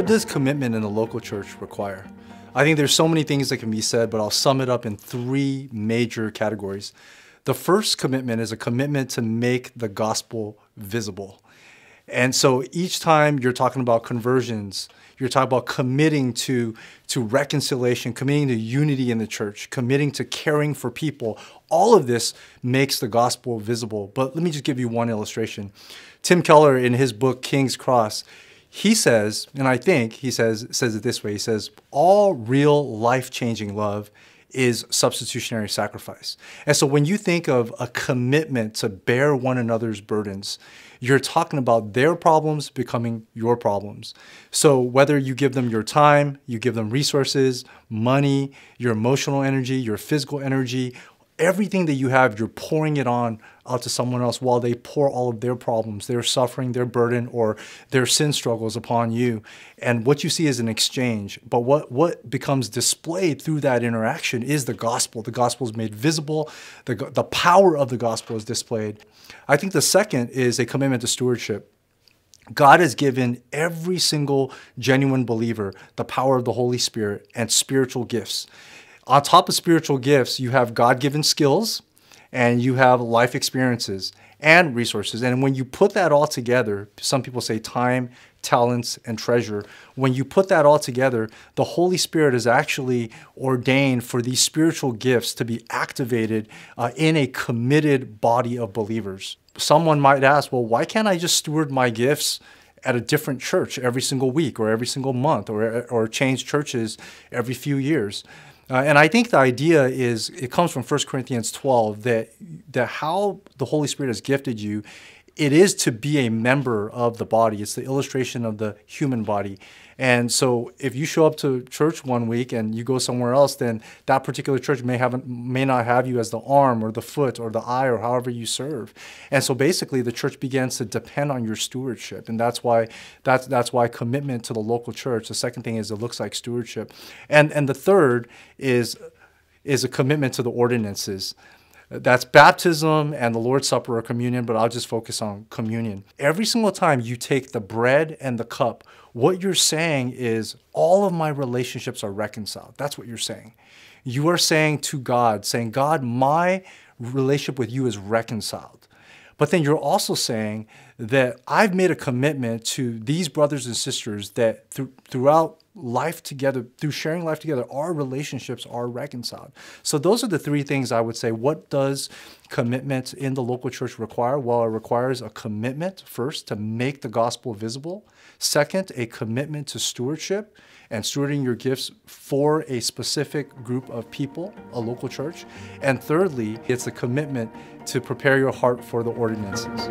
What does commitment in the local church require? I think there's so many things that can be said, but I'll sum it up in three major categories. The first commitment is a commitment to make the gospel visible. And so each time you're talking about conversions, you're talking about committing to reconciliation, committing to unity in the church, committing to caring for people. All of this makes the gospel visible. But let me just give you one illustration. Tim Keller, in his book, King's Cross, he says, and I think he says it this way, he says, all real life-changing love is substitutionary sacrifice. And so when you think of a commitment to bear one another's burdens, you're talking about their problems becoming your problems. So whether you give them your time, you give them resources, money, your emotional energy, your physical energy, everything that you have, you're pouring it on out to someone else while they pour all of their problems, their suffering, their burden, or their sin struggles upon you. And what you see is an exchange. But what becomes displayed through that interaction is the gospel. The gospel is made visible. The power of the gospel is displayed. I think the second is a commitment to stewardship. God has given every single genuine believer the power of the Holy Spirit and spiritual gifts. On top of spiritual gifts, you have God-given skills and you have life experiences and resources. And when you put that all together, some people say time, talents, and treasure. When you put that all together, the Holy Spirit is actually ordained for these spiritual gifts to be activated in a committed body of believers. Someone might ask, well, why can't I just steward my gifts at a different church every single week or every single month or change churches every few years? And I think the idea is, it comes from 1 Corinthians 12, that how the Holy Spirit has gifted you, it is to be a member of the body. It's the illustration of the human body. And so if you show up to church one week and you go somewhere else, then that particular church may not have you as the arm or the foot or the eye or however you serve. And so basically the church begins to depend on your stewardship. And that's why commitment to the local church. The second thing is it looks like stewardship. And the third is a commitment to the ordinances. That's baptism and the Lord's Supper or communion, but I'll just focus on communion. Every single time you take the bread and the cup, what you're saying is all of my relationships are reconciled. That's what you're saying. You are saying to God, God, my relationship with you is reconciled. But then you're also saying that I've made a commitment to these brothers and sisters that throughout life together, through sharing life together, our relationships are reconciled. So those are the three things I would say. What does commitment in the local church require? Well, it requires a commitment, first, to make the gospel visible. Second, a commitment to stewardship and stewarding your gifts for a specific group of people, a local church. And thirdly, it's a commitment to prepare your heart for the ordinances.